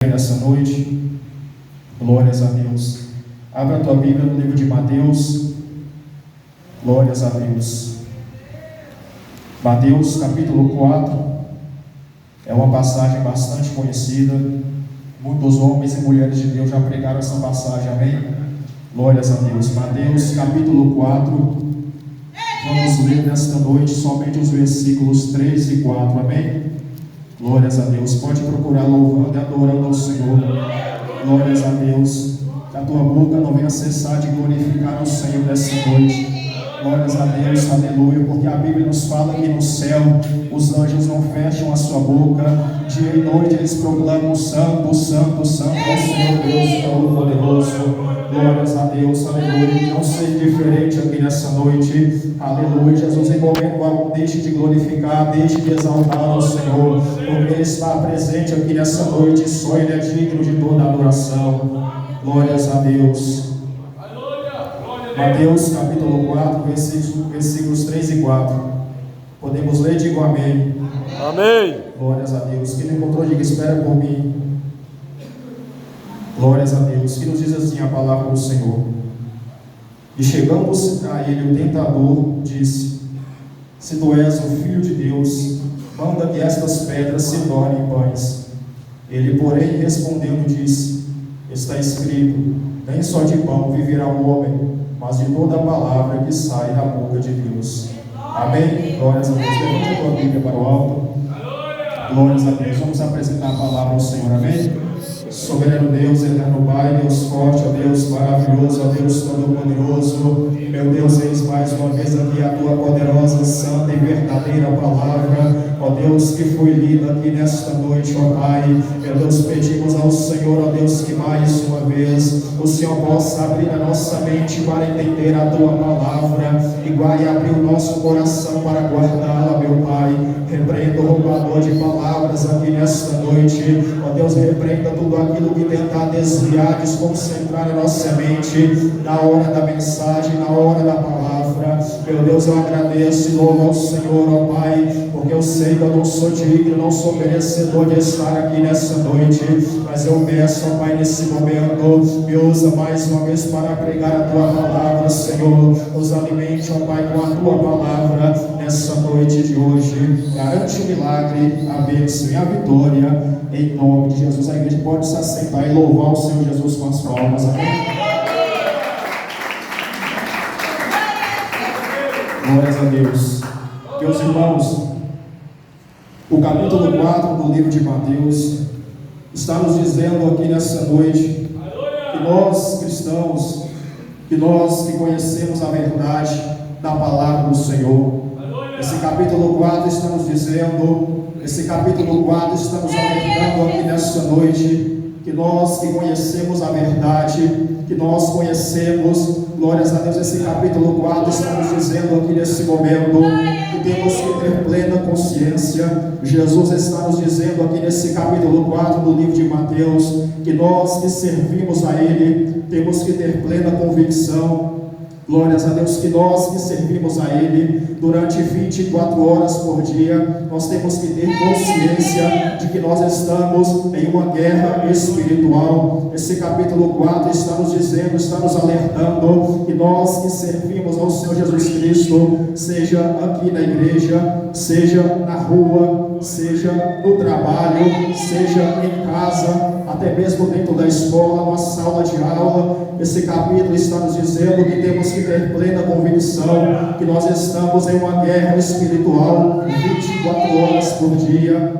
Nessa noite, glórias a Deus. Abra a tua Bíblia no livro de Mateus, glórias a Deus. Mateus capítulo 4, é uma passagem bastante conhecida, muitos homens e mulheres de Deus já pregaram essa passagem, amém? Glórias a Deus. Mateus capítulo 4, vamos ler nesta noite somente os versículos 3 e 4, amém? Glórias a Deus. Pode procurar louvando e adorando ao Senhor. Glórias a Deus. Que a tua boca não venha cessar de glorificar o Senhor nessa noite. Glórias a Deus, aleluia. Porque a Bíblia nos fala que no céu os anjos não fecham a sua boca. Dia e noite eles proclamam: Santo, Santo, Santo é o Senhor Deus Todo-Poderoso. Glórias a Deus, aleluia. Não seja diferente aqui nessa noite, aleluia. Jesus, em momento algum, deixe de glorificar, deixe de exaltar o Senhor, porque Ele está presente aqui nessa noite e só Ele é digno de toda adoração. Glórias a Deus. Mateus capítulo 4, versículos 3 e 4. Podemos ler? Digo amém. Amém. Glórias a Deus. Quem não encontrou, diga: espera por mim. Glórias a Deus. Que nos diz assim a palavra do Senhor: E chegando-se a ele o tentador, disse: Se tu és o Filho de Deus, manda que estas pedras se tornem pães. Ele, porém, respondendo, disse: Está escrito: Nem só de pão viverá o homem, mas de toda a palavra que sai da boca de Deus. Amém? Glórias a Deus. Levante a tua Bíblia para o alto. Glórias a Deus. Vamos apresentar a palavra ao Senhor. Amém? Soberano Deus, eterno Pai, Deus forte, ó Deus maravilhoso, ó Deus todo-poderoso. Meu Deus, eis mais uma vez aqui a tua poderosa, santa e verdadeira palavra, ó Deus, que foi lida aqui nesta noite, ó Pai. Meu Deus, pedimos ao Senhor, ó Deus, que mais uma vez o Senhor possa abrir a nossa mente para entender a tua palavra, igual e abrir o nosso coração para guardá-la, meu Pai. Repreenda o roubador de palavras aqui nesta noite, ó Deus, repreenda tudo aquilo que tentar desviar, desconcentrar a nossa mente na hora da mensagem, na hora da palavra. Meu Deus, eu agradeço e louvo ao Senhor, ó Pai, porque eu sei que eu não sou digno, não sou merecedor de estar aqui nessa noite, mas eu peço, ó Pai, nesse momento, me usa mais uma vez para pregar a tua palavra, Senhor. Nos alimente, ó Pai, com a tua palavra nessa noite de hoje. Garante o milagre, a bênção e a vitória, em nome de Jesus. A igreja pode se assentar e louvar o Senhor Jesus com as palmas, amém? Glórias a Deus. Meus irmãos, o capítulo 4 do livro de Mateus está nos dizendo aqui nessa noite que nós cristãos, que nós que conhecemos a verdade da palavra do Senhor, esse capítulo 4 está nos dizendo, esse capítulo 4 está nos alertando aqui nessa noite, que nós que conhecemos a verdade, que nós conhecemos, glórias a Deus, esse capítulo 4 está nos dizendo aqui nesse momento, que temos que ter plena consciência. Jesus está nos dizendo aqui nesse capítulo 4 do livro de Mateus, que nós que servimos a Ele, temos que ter plena convicção. Glórias a Deus, que nós que servimos a Ele durante 24 horas por dia, nós temos que ter consciência de que nós estamos em uma guerra espiritual. Esse capítulo 4 está nos dizendo, está nos alertando que nós que servimos ao Senhor Jesus Cristo, seja aqui na igreja, seja na rua, seja no trabalho, seja em casa, até mesmo dentro da escola, numa sala de aula, esse capítulo está nos dizendo que temos que ter plena convicção que nós estamos em uma guerra espiritual 24 horas por dia.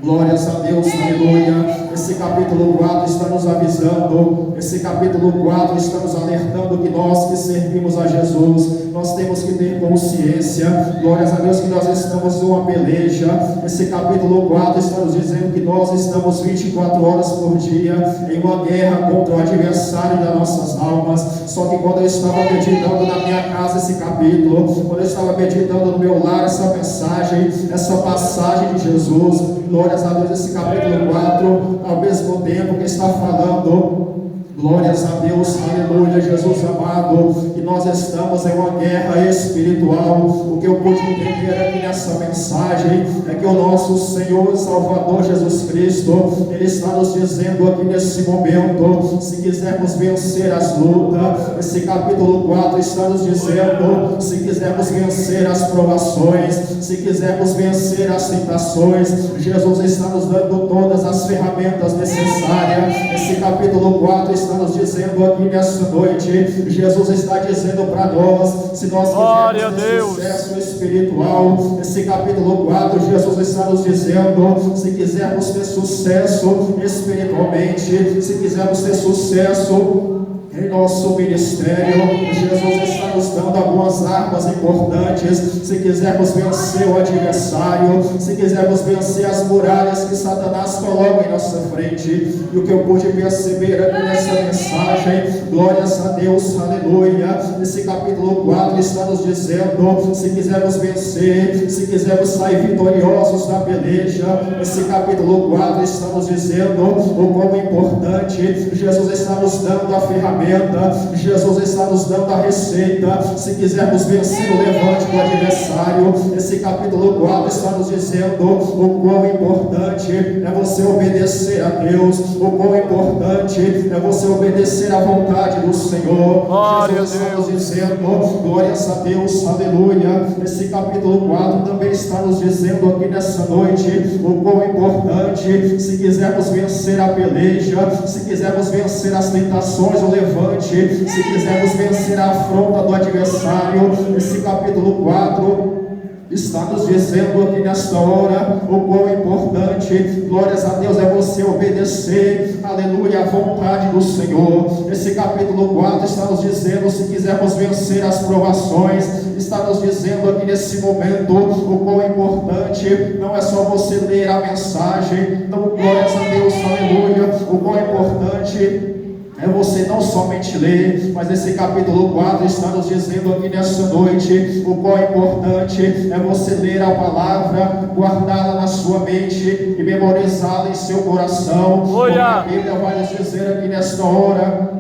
Glórias a Deus, aleluia. Esse capítulo 4 está nos avisando, esse capítulo 4 está nos alertando que nós que servimos a Jesus, nós temos que ter consciência, glórias a Deus, que nós estamos em uma peleja. Esse capítulo 4 está nos dizendo que nós estamos 24 horas por dia em uma guerra contra o adversário das nossas almas. Só que quando eu estava meditando na minha casa esse capítulo, quando eu estava meditando no meu lar essa mensagem, essa passagem de Jesus, glórias a Deus, esse capítulo 4, ao mesmo tempo que está falando Glórias a Deus, aleluia, Jesus amado, que nós estamos em uma guerra espiritual. O que eu pude entender aqui nessa mensagem é que o nosso Senhor e Salvador Jesus Cristo, Ele está nos dizendo aqui nesse momento, se quisermos vencer as lutas, esse capítulo 4 está nos dizendo, se quisermos vencer as provações, se quisermos vencer as tentações, Jesus está nos dando todas as ferramentas necessárias. Esse capítulo 4 está nos dizendo aqui nessa noite, Jesus está dizendo para nós, se nós quisermos ter sucesso espiritual, esse capítulo 4, Jesus está nos dizendo, se quisermos ter sucesso espiritualmente, se quisermos ter sucesso em nosso ministério, Jesus está nos dando algumas armas importantes. Se quisermos vencer o adversário, se quisermos vencer as muralhas que Satanás coloca em nossa frente, e o que eu pude perceber aqui nessa mensagem, glórias a Deus, aleluia, esse capítulo 4 está nos dizendo, se quisermos vencer, se quisermos sair vitoriosos da peleja, esse capítulo 4 está nos dizendo o quão importante. Jesus está nos dando a ferramenta, Jesus está nos dando a receita. Se quisermos vencer o levante do adversário, esse capítulo 4 está nos dizendo o quão importante é você obedecer a Deus, o quão importante é você obedecer à vontade do Senhor. Jesus está nos dizendo, glórias a Deus, aleluia. Esse capítulo 4 também está nos dizendo aqui nessa noite o quão importante, se quisermos vencer a peleja, se quisermos vencer as tentações, o levante, se quisermos vencer a afronta do adversário, esse capítulo 4 está nos dizendo aqui nesta hora o quão importante, glórias a Deus, é você obedecer, aleluia, à vontade do Senhor. Esse capítulo 4 está nos dizendo, se quisermos vencer as provações, está nos dizendo aqui nesse momento o quão importante, não é só você ler a mensagem, então glórias a Deus, aleluia, o quão importante é você não somente ler, mas esse capítulo 4 está nos dizendo aqui nessa noite o quão importante é você ler a palavra, guardá-la na sua mente e memorizá-la em seu coração. Porque a Bíblia vai nos dizer aqui nesta hora,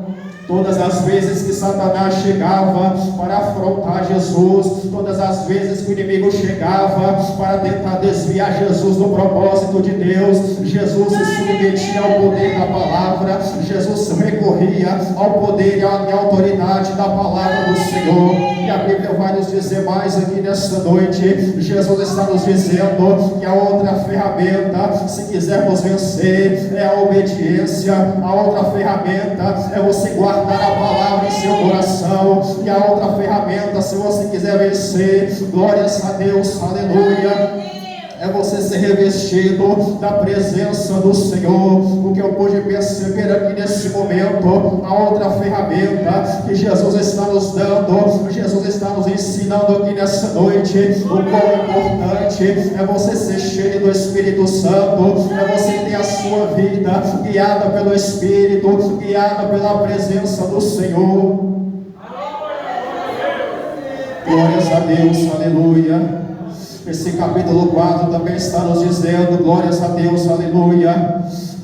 todas as vezes que Satanás chegava para afrontar Jesus, todas as vezes que o inimigo chegava para tentar desviar Jesus do propósito de Deus, Jesus se submetia ao poder da palavra, Jesus recorria ao poder e à autoridade da palavra do Senhor. E a Bíblia vai nos dizer mais aqui nesta noite, Jesus está nos dizendo que a outra ferramenta, se quisermos vencer, é a obediência. A outra ferramenta é você guardar a palavra em seu coração. E a outra ferramenta, se você quiser vencer, glórias a Deus, aleluia, é você ser revestido da presença do Senhor. O que eu pude perceber aqui nesse momento, a outra ferramenta que Jesus está nos dando, Jesus está nos ensinando aqui nessa noite, o quão importante é você ser cheio do Espírito Santo, é você ter a sua vida guiada pelo Espírito, guiada pela presença do Senhor. Glórias a Deus, aleluia. Esse capítulo 4 também está nos dizendo, glórias a Deus, aleluia,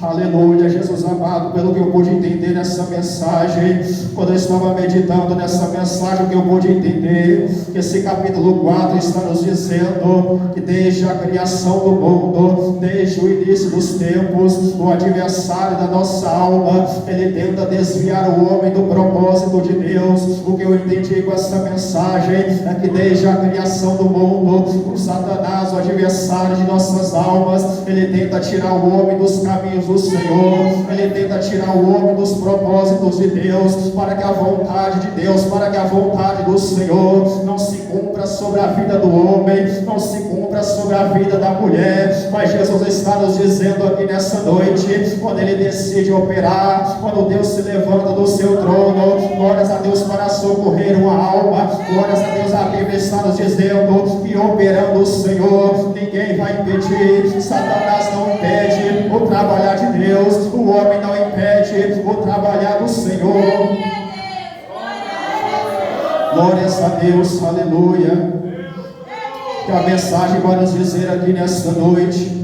aleluia, Jesus amado, pelo que eu pude entender nessa mensagem, quando eu estava meditando nessa mensagem, o que eu pude entender, que esse capítulo 4 está nos dizendo que desde a criação do mundo, desde o início dos tempos, o adversário da nossa alma, ele tenta desviar o homem do propósito de Deus. O que eu entendi com essa mensagem é que desde a criação do mundo, o Satanás, o adversário de nossas almas, ele tenta tirar o homem dos caminhos do Senhor, ele tenta tirar o homem dos propósitos de Deus, para que a vontade de Deus, para que a vontade do Senhor não se cumpra sobre a vida do homem, não se cumpra sobre a vida da mulher. Mas Jesus está nos dizendo aqui nessa noite, quando ele decide operar, quando Deus se levanta do seu trono, glórias a Deus, para socorrer uma alma, glórias a Deus, a Bíblia está nos dizendo que operando o Senhor, ninguém vai impedir. Satanás não impede o trabalhar de Deus, o homem não impede o trabalhar do Senhor. Glórias a Deus, aleluia. Que a mensagem vai nos dizer aqui nesta noite,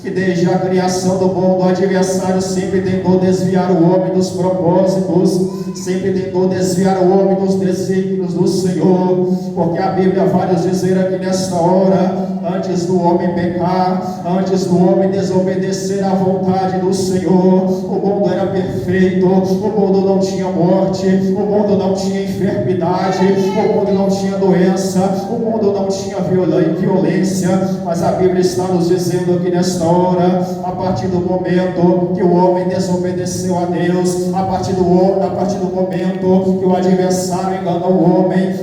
que desde a criação do mundo o adversário sempre tentou desviar o homem dos propósitos, sempre tentou desviar o homem dos desígnios do Senhor, porque a Bíblia vai nos dizer aqui nesta hora, antes do homem pecar, antes do homem desobedecer à vontade do Senhor, o mundo era perfeito, o mundo não tinha morte, o mundo não tinha enfermidade, o mundo não tinha doença, o mundo não tinha violência, mas a Bíblia está nos dizendo aqui nesta hora, a partir do momento que o homem desobedeceu a Deus, a partir do momento que o adversário enganou o homem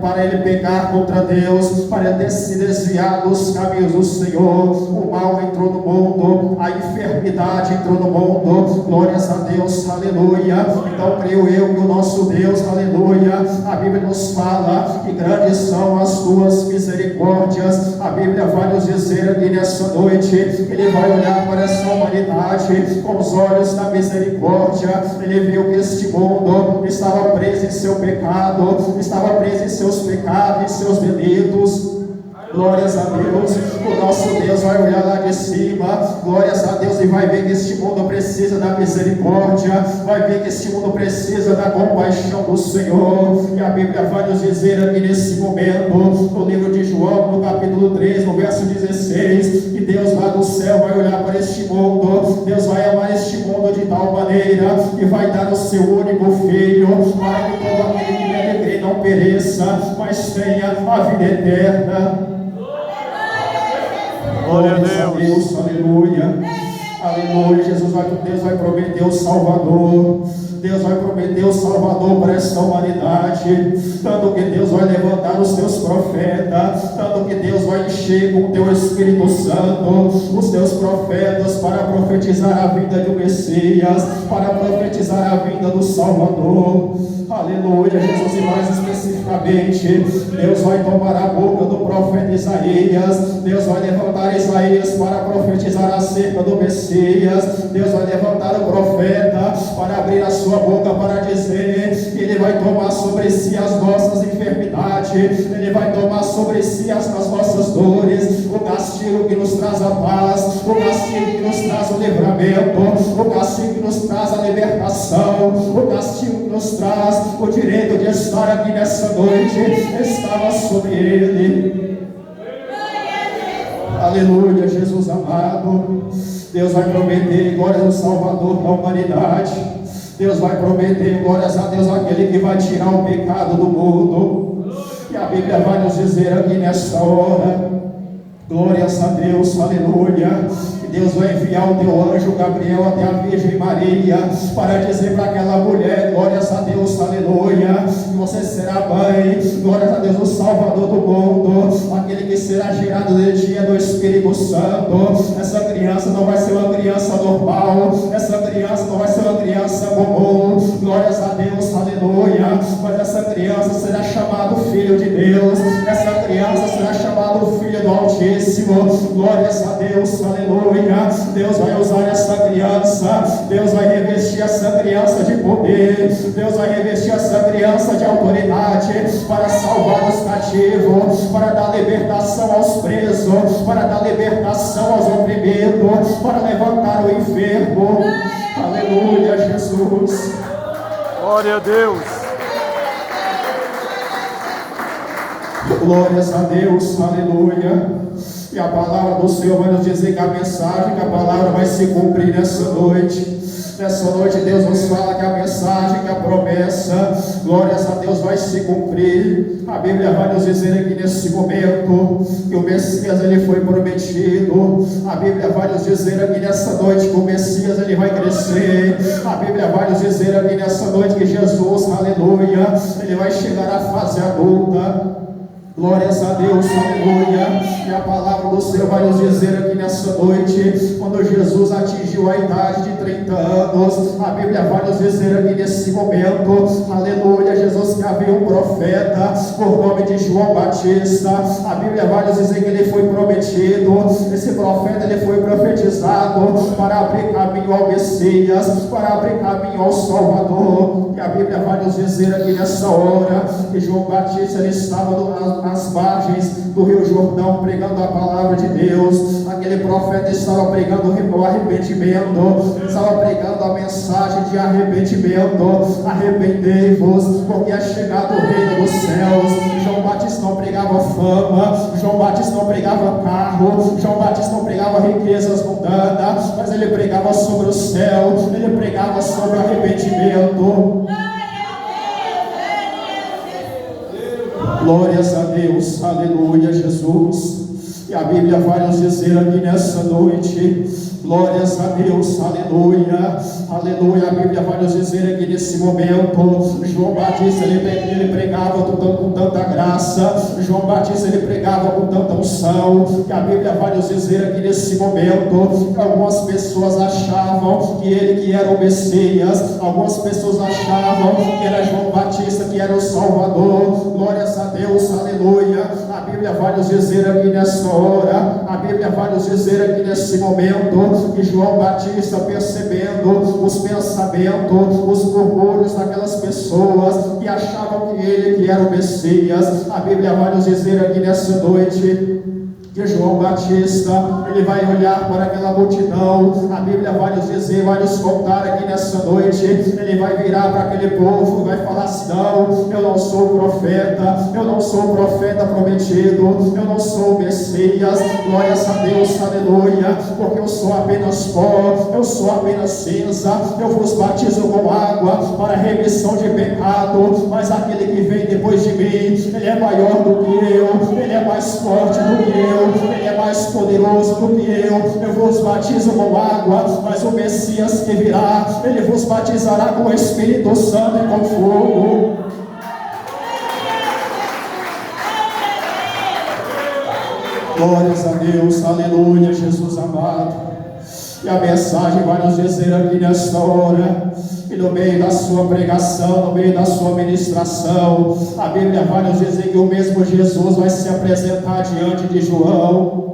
para ele pecar contra Deus, para ele se desviar dos caminhos do Senhor, o mal entrou no mundo, a enfermidade entrou no mundo, glórias a Deus, aleluia. Então creio eu que o nosso Deus, aleluia, a Bíblia nos fala que grandes são as tuas misericórdias. A Bíblia vai nos dizer aqui nessa noite, ele vai olhar para essa humanidade com os olhos da misericórdia. Ele viu que este mundo estava preso em seu pecado, estava preso em seus pecados, em seus delitos. Glórias a Deus, o nosso Deus vai olhar lá de cima, glórias a Deus, e vai ver que este mundo precisa da misericórdia, vai ver que este mundo precisa da compaixão do Senhor. E a Bíblia vai nos dizer aqui nesse momento, no livro de João, no capítulo 3, no verso 16, que Deus lá do céu vai olhar para este mundo, Deus vai amar este mundo de tal maneira que vai dar o seu único filho, para que todo aquele que nele crê não pereça, mas tenha a vida eterna. Glória a Deus, aleluia, aleluia. Deus vai prometer o Salvador. Deus vai prometer o Salvador para esta humanidade, tanto que Deus vai levantar os teus profetas, tanto que Deus vai encher com o teu Espírito Santo os teus profetas para profetizar a vinda do Messias, para profetizar a vinda do Salvador. Aleluia, Jesus, e mais especificamente, Deus vai tomar a boca do profeta Isaías, Deus vai levantar Isaías para profetizar acerca do Messias, Deus vai levantar o profeta para abrir a sua boca para dizer que ele vai tomar sobre si as nossas enfermidades, ele vai tomar sobre si as nossas dores, o castigo que nos traz a paz, o castigo que nos traz o livramento, o castigo que nos traz a libertação, o castigo que nos traz o direito de estar aqui nessa noite, estava sobre ele. Aleluia, Jesus amado. Deus vai prometer glórias ao Salvador da humanidade. Deus vai prometer glórias a Deus, aquele que vai tirar o pecado do mundo. E a Bíblia vai nos dizer aqui nesta hora, glórias a Deus, aleluia, Deus vai enviar o teu anjo Gabriel até a Virgem Maria para dizer para aquela mulher, glórias a Deus, aleluia, que você será mãe, glórias a Deus, o Salvador do mundo, aquele que será gerado de dia do Espírito Santo. Essa criança não vai ser uma criança normal, essa criança não vai ser uma criança comum, glórias a Deus, aleluia, mas essa criança será chamado Filho de Deus, essa criança será chamado Filho do Altíssimo, glórias a Deus, aleluia. Deus vai usar essa criança, Deus vai revestir essa criança de poder, Deus vai revestir essa criança de autoridade para salvar os cativos, para dar libertação aos presos, para dar libertação aos oprimidos, para levantar o enfermo. Aleluia, Jesus. Glória a Deus. Glórias a Deus, aleluia. E a palavra do Senhor vai nos dizer que a mensagem, que a palavra vai se cumprir nessa noite. Nessa noite Deus nos fala que a mensagem, que a promessa, glórias a Deus, vai se cumprir. A Bíblia vai nos dizer aqui nesse momento que o Messias ele foi prometido. A Bíblia vai nos dizer aqui nessa noite que o Messias ele vai crescer. A Bíblia vai nos dizer aqui nessa noite que Jesus, aleluia, ele vai chegar à fase adulta. Glórias a Deus, aleluia. E a palavra do Senhor vai nos dizer aqui nessa noite, quando Jesus atingiu a idade de 30 anos, a Bíblia vai nos dizer aqui nesse momento, aleluia, Jesus, que havia um profeta por nome de João Batista. A Bíblia vai nos dizer que ele foi prometido, esse profeta ele foi profetizado para abrir caminho ao Messias, para abrir caminho ao Salvador. E a Bíblia vai nos dizer aqui nessa hora que João Batista ele estava nas margens do Rio Jordão, pregando a palavra de Deus. Aquele profeta estava pregando o arrependimento, estava pregando a mensagem de arrependimento. Arrependei-vos, porque é chegado o reino dos céus. João Batista não pregava fama, João Batista não pregava carro, João Batista não pregava riquezas mundanas, mas ele pregava sobre o céu, ele pregava sobre arrependimento. Glórias a Deus, aleluia, Jesus. E a Bíblia vai nos dizer aqui nessa noite, glórias a Deus, aleluia, aleluia. A Bíblia vai nos dizer aqui nesse momento, João Batista ele pregava com tanta graça, João Batista ele pregava com tanta unção, que a Bíblia vai nos dizer aqui nesse momento, que algumas pessoas achavam que ele que era o Messias, algumas pessoas achavam que era João Batista que era o Salvador. Glórias a Deus, aleluia. A Bíblia vai nos dizer aqui nessa hora, a Bíblia vai nos dizer aqui nesse momento, que João Batista, percebendo os pensamentos, os murmúrios daquelas pessoas que achavam que ele que era o Messias, a Bíblia vai nos dizer aqui nessa noite que João Batista, ele vai olhar para aquela multidão. A Bíblia vai nos dizer, vai nos contar aqui nessa noite, ele vai virar para aquele povo e vai falar assim: não, eu não sou profeta, eu não sou profeta prometido, eu não sou o Messias. Glórias a Deus, aleluia, porque eu sou apenas pó, eu sou apenas cinza, eu vos batizo com água para remissão de pecado, mas aquele que vem depois de mim, ele é maior do que eu, ele é mais forte do que eu, ele é mais poderoso do que eu vos batizo com água, mas o Messias que virá, ele vos batizará com o Espírito Santo e com fogo. Glórias a Deus, aleluia, Jesus amado. E a mensagem vai nos dizer aqui nesta hora, e no meio da sua pregação, no meio da sua ministração, a Bíblia vai nos dizer que o mesmo Jesus vai se apresentar diante de João.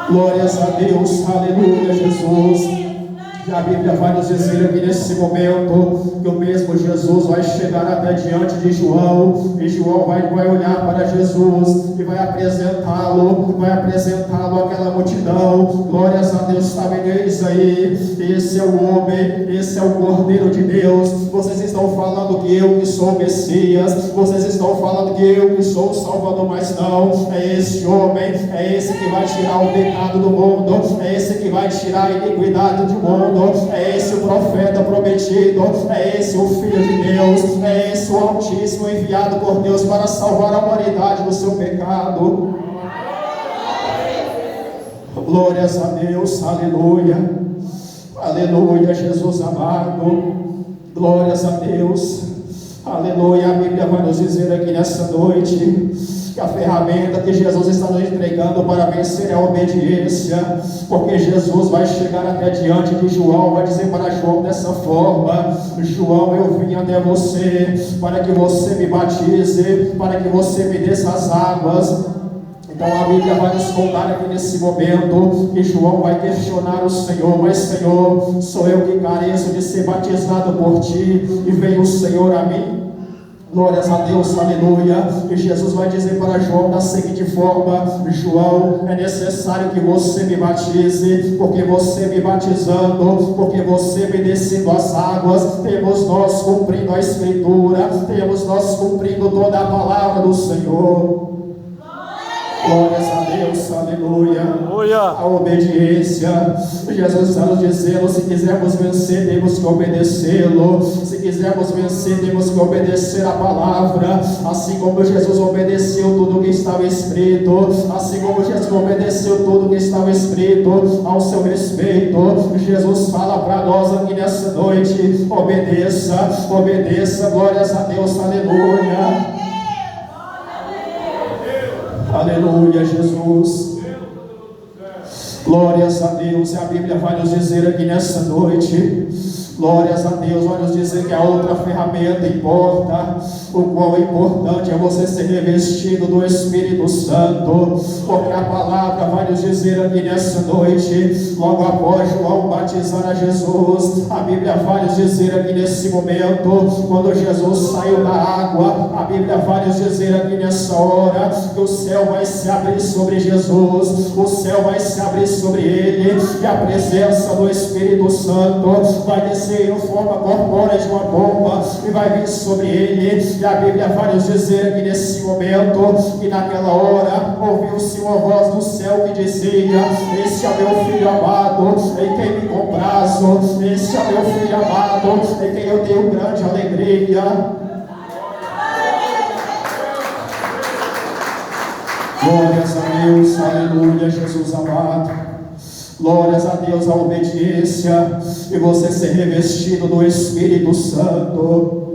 Glórias a Deus, aleluia, Jesus. E a Bíblia vai nos dizer aqui nesse momento que o mesmo Jesus vai chegar até diante de João, e João vai olhar para Jesus e vai apresentá-lo àquela multidão. Glórias a Deus, está vendo eles aí? Esse é o homem, esse é o Cordeiro de Deus. Vocês estão falando que eu que sou o Messias, vocês estão falando que eu que sou o Salvador, mas não, é esse homem, é esse que vai tirar o pecado do mundo, é esse que vai tirar a iniquidade do mundo, é esse o profeta prometido, é esse o Filho de Deus, é esse o Altíssimo enviado por Deus para salvar a humanidade do seu pecado. Glórias a Deus, aleluia, aleluia, Jesus amado, glórias a Deus, aleluia. A Bíblia vai nos dizer aqui nessa noite que a ferramenta que Jesus está nos entregando para vencer é a obediência, porque Jesus vai chegar até diante de João, vai dizer para João dessa forma: João, eu vim até você para que você me batize, para que você me desça as águas. Então a Bíblia vai nos contar aqui nesse momento que João vai questionar o Senhor: mas Senhor, sou eu que careço de ser batizado por ti, e veio o Senhor a mim? Glórias a Deus, aleluia. E Jesus vai dizer para João da seguinte forma: João, é necessário que você me batize, porque você me batizando, porque você me descendo as águas, temos nós cumprindo a Escritura, temos nós cumprindo toda a palavra do Senhor. Glórias a Deus, aleluia. A obediência. Jesus está nos dizendo: se quisermos vencer, temos que obedecê-lo. Se quisermos vencer, temos que obedecer a palavra. Assim como Jesus obedeceu tudo que estava escrito, assim como Jesus obedeceu tudo que estava escrito ao seu respeito, Jesus fala para nós aqui nessa noite: obedeça, obedeça. Glórias a Deus, aleluia. Aleluia, Jesus. Glórias a Deus. E a Bíblia vai nos dizer aqui nessa noite, glórias a Deus, vai nos dizer que a outra ferramenta importa. O qual é importante é você ser revestido do Espírito Santo, porque a palavra vai nos dizer aqui nessa noite, logo após João batizar a Jesus, a Bíblia vai nos dizer aqui nesse momento, quando Jesus saiu da água, a Bíblia vai nos dizer aqui nessa hora, que o céu vai se abrir sobre Jesus, o céu vai se abrir sobre ele, e a presença do Espírito Santo vai descer em forma corpórea de uma bomba, e vai vir sobre ele. E a Bíblia vai nos dizer aqui nesse momento, que naquela hora ouviu-se uma voz do céu que dizia: esse é meu filho amado, em quem me comprazo, esse é meu filho amado, em quem eu tenho grande alegria. Glórias a Deus, aleluia, Jesus amado. Glórias a Deus, a obediência, e você ser revestido do Espírito Santo.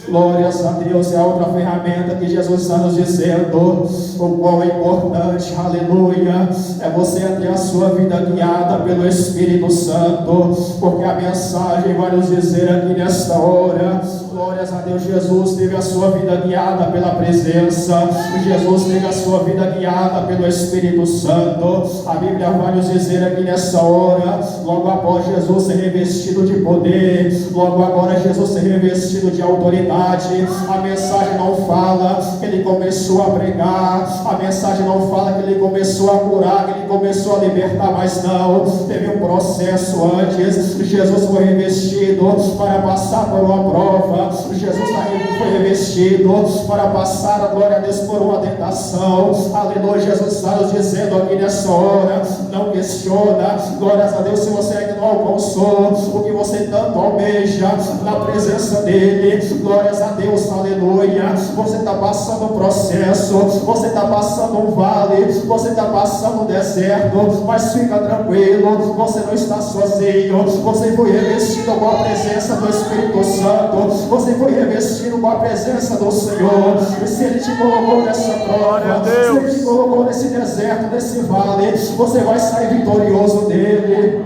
Glórias a Deus, é a outra ferramenta que Jesus está nos dizendo, o qual é importante, aleluia, é você ter a sua vida guiada pelo Espírito Santo, porque a mensagem vai nos dizer aqui nesta hora, glórias a Deus, Jesus teve a sua vida guiada pela presença, Jesus teve a sua vida guiada pelo Espírito Santo. A Bíblia vai nos dizer aqui nessa hora, logo após Jesus ser revestido de poder, logo agora Jesus ser revestido de autoridade, a mensagem não fala que ele começou a pregar, a mensagem não fala que ele começou a curar, que ele começou a libertar, mas não, teve um processo antes. Jesus foi revestido para passar por uma prova, Jesus foi revestido para passar, a glória a Deus, por uma tentação, aleluia. Jesus está nos dizendo aqui nessa hora, não questiona, glórias a Deus, se você ainda não alcançou o que você tanto almeja na presença dele, glórias a Deus, aleluia. Você está passando um processo, você está passando um vale, você está passando um deserto, mas fica tranquilo, você não está sozinho, você foi revestido com a presença do Espírito Santo, você foi revestido com a presença do Senhor, e se Ele te colocou nessa prova, se Ele te colocou nesse deserto, nesse vale, você vai sair vitorioso dele.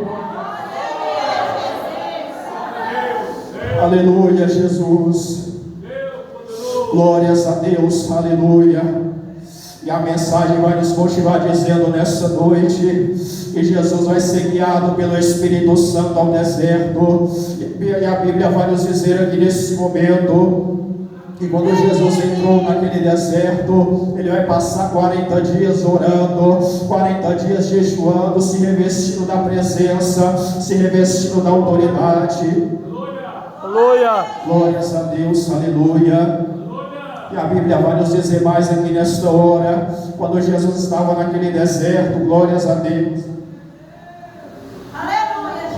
Aleluia, Jesus. Glórias a Deus, aleluia. E a mensagem vai nos continuar dizendo nessa noite que Jesus vai ser guiado pelo Espírito Santo ao deserto. E a Bíblia vai nos dizer aqui nesse momento que quando Jesus entrou naquele deserto, ele vai passar 40 dias orando, 40 dias jejuando, se revestindo da presença, se revestindo da autoridade. Aleluia! Glórias a Deus, aleluia. E a Bíblia vai nos dizer mais aqui nesta hora, quando Jesus estava naquele deserto, glórias a Deus.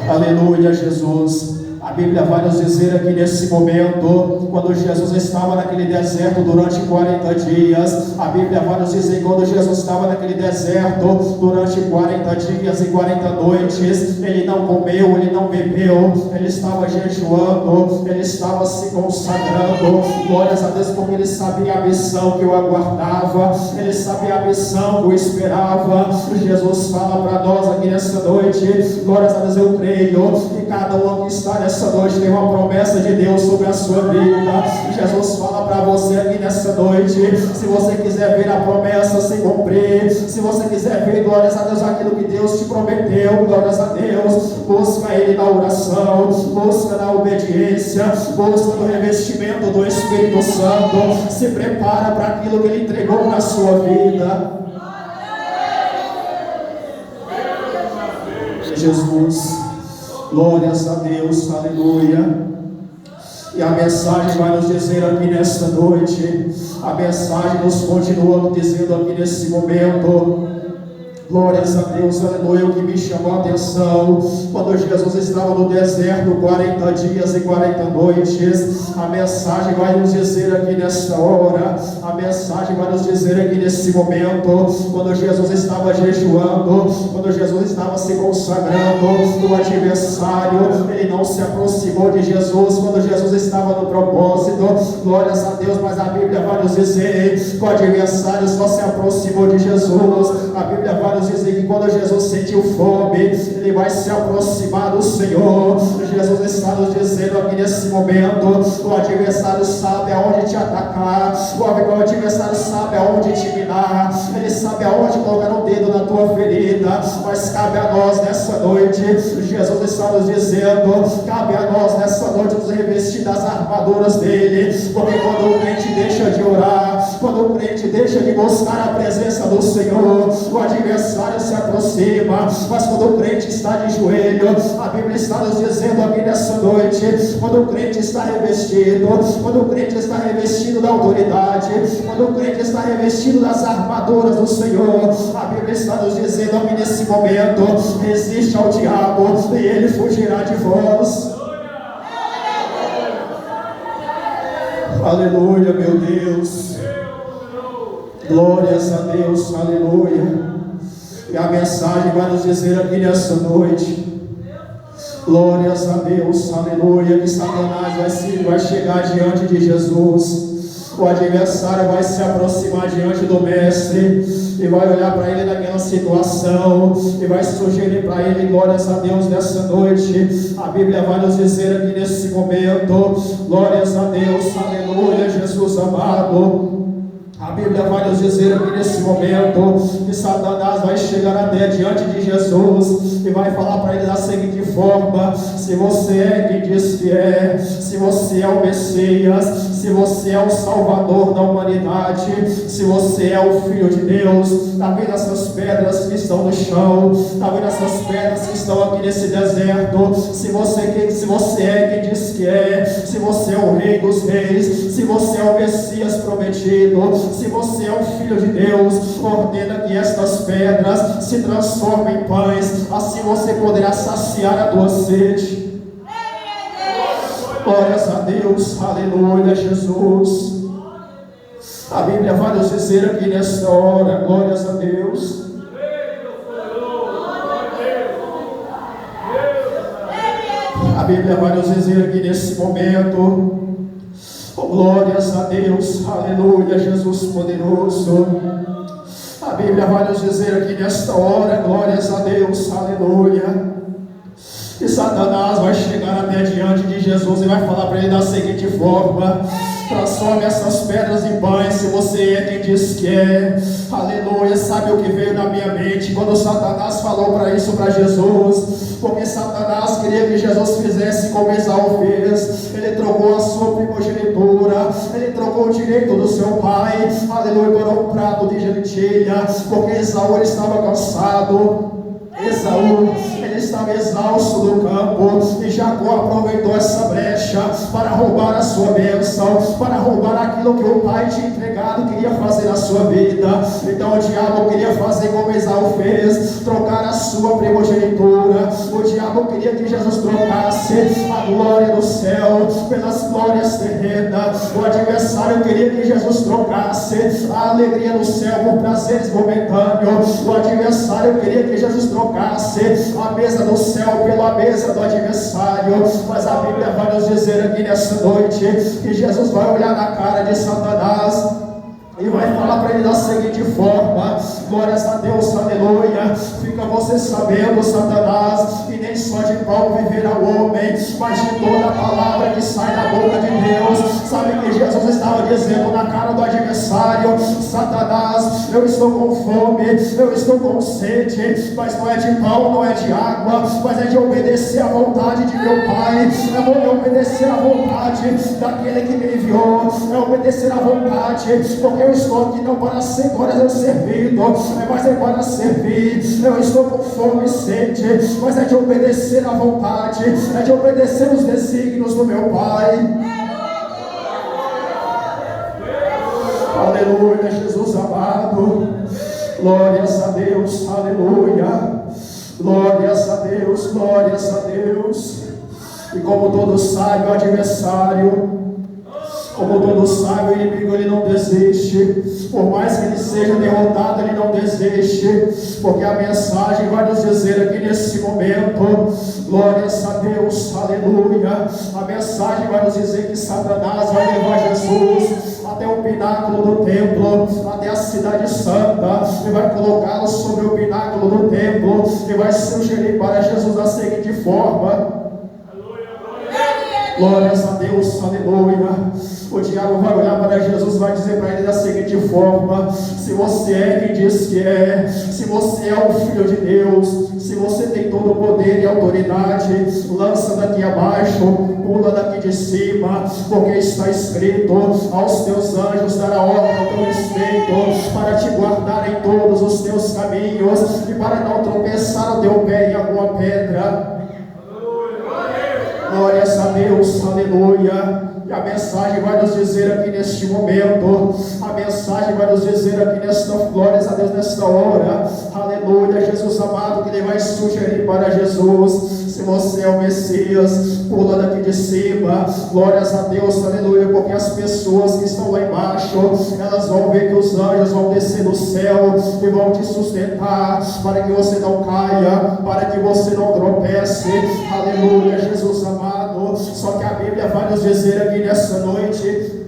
Aleluia, Jesus. A Bíblia vai nos dizer aqui nesse momento, quando Jesus estava naquele deserto durante 40 dias, a Bíblia vai nos dizer que quando Jesus estava naquele deserto durante 40 dias e 40 noites, ele não comeu, ele não bebeu, ele estava jejuando, ele estava se consagrando, glórias a Deus, porque ele sabia a missão que o aguardava, ele sabia a missão que o esperava. Jesus fala para nós aqui nessa noite, glórias a Deus, eu creio que cada um que está nessa noite tem uma promessa de Deus sobre a sua vida. Jesus fala para você aqui nessa noite, se você quiser ver a promessa se cumprir, se você quiser ver, glórias a Deus, aquilo que Deus te prometeu, glórias a Deus, busca Ele na oração, busca na obediência, busca no revestimento do Espírito Santo, se prepara para aquilo que Ele entregou na sua vida. Jesus, glórias a Deus, aleluia. E a mensagem vai nos dizer aqui nesta noite, a mensagem nos continua dizendo aqui nesse momento, glórias a Deus, aleluia. O que me chamou a atenção, quando Jesus estava no deserto 40 dias e 40 noites, a mensagem vai nos dizer aqui nesta hora, a mensagem vai nos dizer aqui nesse momento, quando Jesus estava jejuando, quando Jesus estava se consagrando, o adversário, ele não se aproximou de Jesus, quando Jesus estava no propósito, glórias a Deus, mas a Bíblia vai nos dizer que o adversário só se aproximou de Jesus. A Bíblia vai vai nos dizer que quando Jesus sentiu fome, ele vai se aproximar do Senhor. Jesus está nos dizendo aqui nesse momento: o adversário sabe aonde te atacar, o adversário sabe aonde te minar, ele sabe aonde colocar o dedo na tua ferida, mas cabe a nós nessa noite. Jesus está nos dizendo: cabe a nós nessa noite nos revestir das armaduras dele, porque quando o crente deixa de orar, quando o crente deixa de buscar a presença do Senhor, o adversário se aproxima. Mas quando o crente está de joelho, a Bíblia está nos dizendo aqui nessa noite, quando o crente está revestido, quando o crente está revestido da autoridade, quando o crente está revestido das armaduras do Senhor, a Bíblia está nos dizendo aqui nesse momento: resiste ao diabo e ele fugirá de vós. Aleluia, meu Deus. Glórias a Deus, aleluia. E a mensagem vai nos dizer aqui nessa noite: glórias a Deus, aleluia, que Satanás vai chegar diante de Jesus, o adversário vai se aproximar diante do Mestre e vai olhar para ele naquela situação e vai sugerir para ele, glórias a Deus, nessa noite. A Bíblia vai nos dizer aqui nesse momento, glórias a Deus, aleluia, Jesus amado. A Bíblia vai nos dizer aqui nesse momento que Satanás vai chegar até diante de Jesus e vai falar para ele da seguinte forma: se você é quem diz que é, se você é o Messias, se você é o Salvador da humanidade, se você é o Filho de Deus, está vendo essas pedras que estão no chão, está vendo essas pedras que estão aqui nesse deserto? Se você é quem diz que é, se você é o Rei dos Reis, se você é o Messias prometido, se você é o Filho de Deus, ordena que estas pedras se transformem em pães, assim você poderá saciar a tua sede. Glórias a Deus, aleluia, Jesus. A Bíblia vai nos dizer aqui nesta hora, glórias a Deus. A Bíblia vai nos dizer aqui nesse momento, oh, glórias a Deus, aleluia, Jesus poderoso. A Bíblia vai nos dizer aqui nesta hora, glórias a Deus, aleluia, que Satanás vai chegar até diante de Jesus e vai falar para ele da seguinte forma: transforme essas pedras em pães, se você é quem diz que é. Aleluia. Sabe o que veio na minha mente quando Satanás falou para isso para Jesus? Porque Satanás queria que Jesus fizesse como Esaú fez. Ele trocou a sua primogenitura, ele trocou o direito do seu pai, aleluia, por um prato de lentilha, porque Esaú ele estava cansado. Esaú, ele estava exausto do campo, e Jacó aproveitou essa brecha para roubar a sua bênção, para roubar aquilo que o pai tinha entregado, queria fazer na sua vida. Então o diabo queria fazer como Esaú fez, trocar a sua primogenitura. O diabo queria que Jesus trocasse a glória do céu pelas glórias terrenas. O adversário queria que Jesus trocasse a alegria do céu por prazeres momentâneos. O adversário queria que Jesus trocasse a mesa do céu pela mesa do adversário. Mas a Bíblia vai nos dizer aqui nessa noite que Jesus vai olhar na cara de Satanás e vai falar para ele da seguinte forma: glórias a Deus, aleluia. Fica você sabendo, Satanás, que nem só de pão viverá o homem, mas de toda a palavra que sai da boca de Deus. Sabe o que Jesus estava dizendo na cara do adversário? Satanás, eu estou com fome, eu estou com sede, mas não é de pão, não é de água, mas é de obedecer à vontade de meu Pai, é obedecer à vontade daquele que me enviou, é obedecer à vontade, porque eu estou aqui não para ser, glórias, servido, mas é para servir. Eu estou com fome e sede, mas é de obedecer à vontade, é de obedecer os desígnios do meu Pai. Aleluia, Jesus amado. Glórias a Deus, aleluia. Glórias a Deus, glórias a Deus. E como todos sabem, o adversário Como todos sabem, o inimigo ele não desiste. Por mais que ele seja derrotado, ele não desiste. Porque a mensagem vai nos dizer aqui nesse momento, glórias a Deus, aleluia. A mensagem vai nos dizer que Satanás vai levar Jesus até o pináculo do templo, até a cidade santa, e vai colocá-lo sobre o pináculo do templo, e vai sugerir para Jesus da seguinte forma: glórias a Deus, aleluia. O diabo vai olhar para Jesus e vai dizer para ele da seguinte forma: se você é quem diz que é, se você é o Filho de Deus, se você tem todo o poder e autoridade, lança daqui abaixo, pula daqui de cima, porque está escrito: aos teus anjos dará ordem ao teu respeito, para te guardar em todos os teus caminhos, e para não tropeçar o teu pé em alguma pedra. Glórias a Deus, aleluia. E a mensagem vai nos dizer aqui neste momento, a mensagem vai nos dizer aqui nesta, glórias a Deus, nesta hora, aleluia, Jesus amado, que ele vai sugerir para Jesus: se você é o Messias, pula daqui de cima, glórias a Deus, aleluia, porque as pessoas que estão lá embaixo, elas vão ver que os anjos vão descer do céu e vão te sustentar, para que você não caia, para que você não tropece, aleluia, Jesus amado. Só que a Bíblia vai nos dizer aqui nessa noite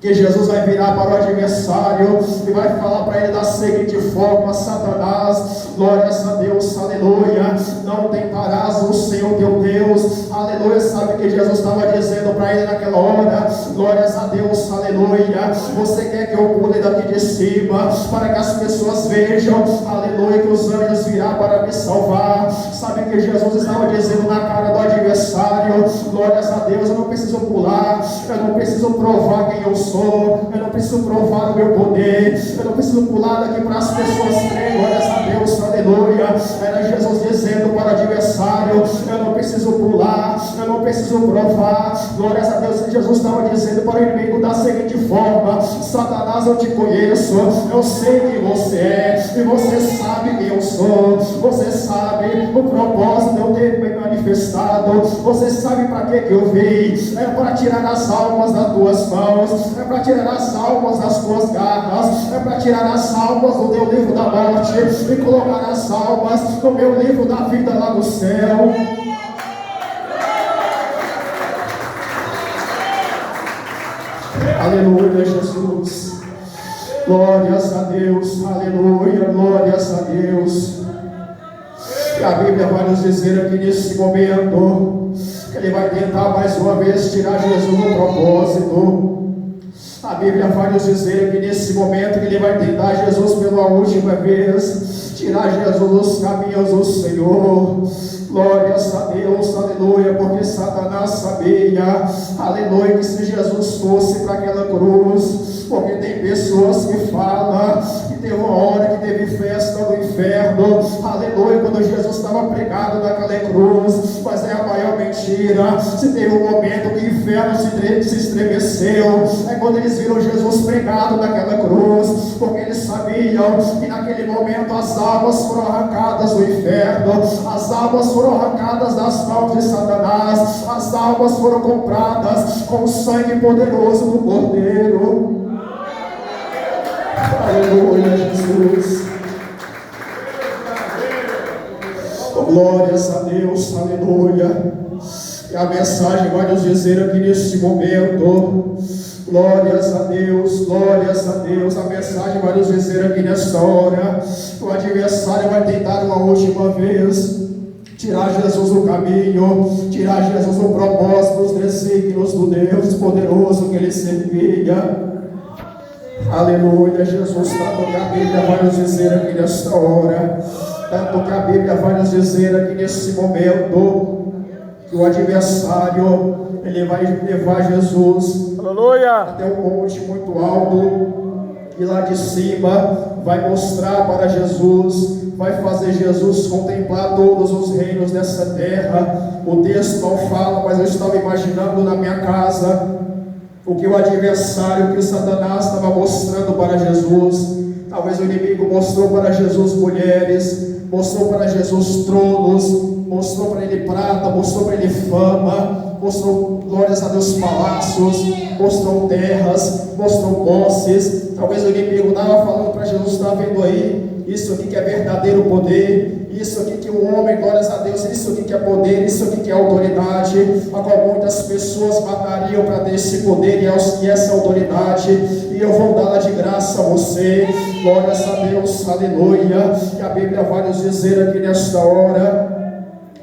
que Jesus vai virar para o adversário e vai falar para ele da seguinte forma: Satanás, glórias a Deus, aleluia, não tentarás o Senhor teu Deus, aleluia. Sabe o que Jesus estava dizendo para ele naquela hora? Glórias a Deus, aleluia. Você quer que eu pule daqui de cima, para que as pessoas vejam, aleluia, que os anjos virão para me salvar? Sabe o que Jesus estava dizendo na cara do adversário? Glórias a Deus, eu não preciso pular, eu não preciso provar quem eu sou, eu não preciso provar o meu poder, eu não preciso pular daqui para as pessoas crerem, glórias a Deus, aleluia. Era Jesus dizendo para o adversário: eu não preciso pular, eu não preciso provar, glórias a Deus. E Jesus estava dizendo para o inimigo da seguinte forma: Satanás, eu te conheço, eu sei quem você é, e você sabe quem eu sou, você sabe o propósito de eu ter me manifestado, você sabe para que eu vim, é para tirar as almas das tuas mãos, é para tirar as almas das tuas garras, é para tirar as almas do teu livro da morte e colocar as almas no meu livro da vida lá no céu. Aleluia, Jesus. Glórias a Deus, aleluia, glórias a Deus. E a Bíblia vai nos dizer aqui nesse momento que ele vai tentar mais uma vez tirar Jesus do propósito. A Bíblia vai nos dizer aqui nesse momento que ele vai tentar Jesus pela última vez, tirar Jesus dos caminhos do Senhor. Glórias a Deus, aleluia, porque Satanás sabia, aleluia, que se Jesus fosse para aquela cruz, porque tem pessoas que falam que teve uma hora que teve festa no inferno, aleluia, quando Jesus estava pregado naquela cruz, mas é a maior mentira. Se teve um momento que o inferno se estremeceu, é quando eles viram Jesus pregado naquela cruz, porque eles sabiam que naquele momento as almas foram arrancadas do inferno, as almas foram arrancadas das mãos de Satanás, as almas foram compradas com o sangue poderoso do Cordeiro. Aleluia, Jesus. Glórias a Deus, aleluia. E a mensagem vai nos dizer aqui neste momento: glórias a Deus, glórias a Deus. A mensagem vai nos dizer aqui nesta hora que o adversário vai tentar uma última vez tirar Jesus do caminho, tirar Jesus do propósito, dos desígnios do Deus poderoso que ele servia. Aleluia, Jesus. Tanto que a Bíblia vai nos dizer aqui nesta hora, tanto que a Bíblia vai nos dizer aqui nesse momento, que o adversário, ele vai levar Jesus, aleluia, até um monte muito alto, e lá de cima vai mostrar para Jesus, vai fazer Jesus contemplar todos os reinos dessa terra. O texto não fala, mas eu estava imaginando na minha casa o que o adversário, que o Satanás estava mostrando para Jesus. Talvez o inimigo mostrou para Jesus mulheres, mostrou para Jesus tronos, mostrou para ele prata, mostrou para ele fama, mostrou, glórias a Deus, palácios, mostrou terras, mostrou posses. Talvez o inimigo estava falando para Jesus: está vendo aí? Isso aqui que é verdadeiro poder, isso aqui que o homem, glórias a Deus, isso aqui que é poder, isso aqui que é autoridade, a qual muitas pessoas matariam para ter esse poder e essa autoridade, e eu vou dá-la de graça a você, glórias a Deus, aleluia. E a Bíblia vai nos dizer aqui nesta hora,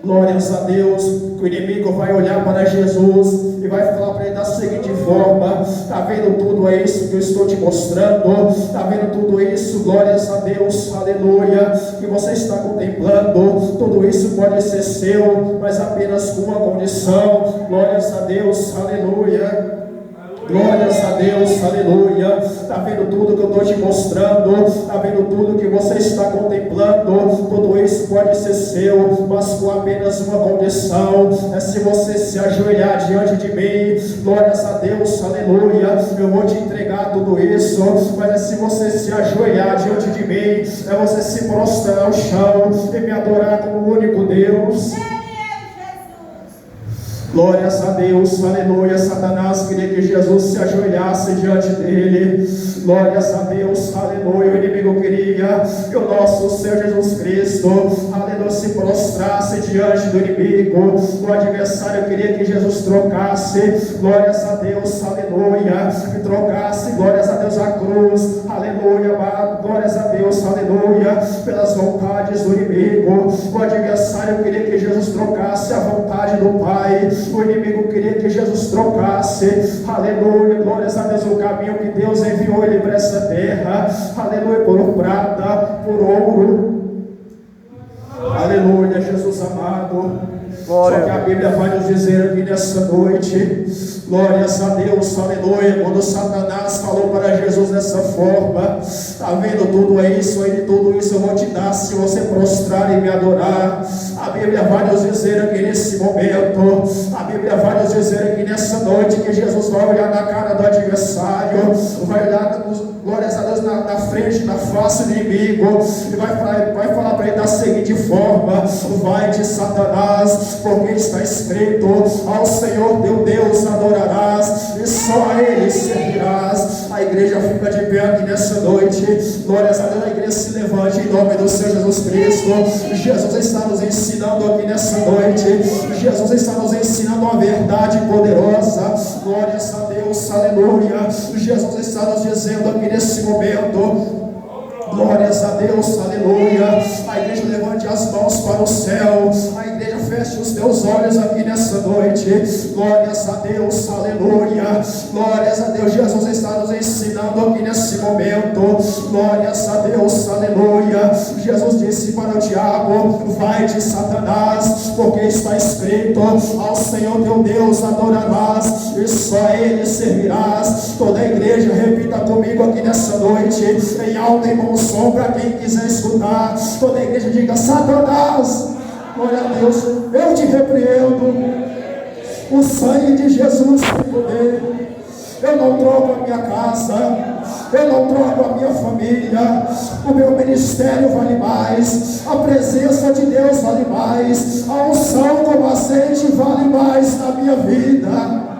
glórias a Deus, que o inimigo vai olhar para Jesus e vai falar para ele da seguinte forma: está vendo tudo isso que eu estou te mostrando? Está vendo tudo isso, glórias a Deus, aleluia, que você está contemplando? Tudo isso pode ser seu, mas apenas com uma condição, glórias a Deus, aleluia. Glórias a Deus, aleluia. Está vendo tudo que eu estou te mostrando? Está vendo tudo que você está contemplando? Tudo isso pode ser seu, mas com apenas uma condição: é se você se ajoelhar diante de mim. Glórias a Deus, aleluia. Eu vou te entregar tudo isso, mas é se você se ajoelhar diante de mim, é você se prostrar ao chão e me adorar como o único Deus. Glórias a Deus, aleluia. Satanás queria que Jesus se ajoelhasse diante dele. Glórias a Deus, aleluia. O inimigo queria que o nosso Senhor Jesus Cristo, aleluia, se prostrasse diante do inimigo. O adversário queria que Jesus trocasse, glórias a Deus, aleluia, que trocasse, glórias a Deus, a cruz, aleluia, glórias a Deus, aleluia, pelas vontades do inimigo. O adversário queria que Jesus trocasse a vontade do Pai. O inimigo queria que Jesus trocasse, aleluia, glórias a Deus, o caminho que Deus enviou ele para essa terra, aleluia, por prata, por ouro, aleluia, Jesus amado. Glória. Só que a Bíblia vai nos dizer aqui nessa noite, glórias a Deus, aleluia, quando Satanás falou para Jesus dessa forma: está vendo tudo isso aí, tudo isso eu vou te dar se você prostrar e me adorar. A Bíblia vai nos dizer aqui nesse momento, a Bíblia vai nos dizer aqui nessa noite, que Jesus vai olhar na cara do adversário, vai olhar, glórias a Deus, na frente, na face do inimigo, e vai falar para ele da seguinte forma: vai de Satanás, porque está escrito: ao Senhor teu Deus adorarás, e só a Ele servirás. A igreja fica de pé aqui nessa noite, glórias a Deus, a igreja se levante em nome do Senhor Jesus Cristo. Jesus está nos ensinando aqui nessa noite, Jesus está nos ensinando uma verdade poderosa, glórias a Deus, aleluia. Jesus está nos dizendo aqui nesse momento, glórias a Deus, aleluia. A igreja levante as mãos para o céu, a igreja feche os teus olhos aqui nessa noite, glórias a Deus, aleluia. Glórias a Deus, Jesus está nos ensinando aqui nesse momento, glórias a Deus, aleluia. Jesus disse para o diabo: vai de Satanás, porque está escrito: ao Senhor teu Deus adorarás, e só a Ele servirás. Toda a igreja repita comigo aqui nessa noite, em alto e bom som, para quem quiser escutar. Toda a igreja diga: Satanás, glória a Deus, eu te repreendo. O sangue de Jesus tem poder. Eu não troco a minha casa, eu não troco a minha família, o meu ministério vale mais, a presença de Deus vale mais, a unção como azeite vale mais na minha vida.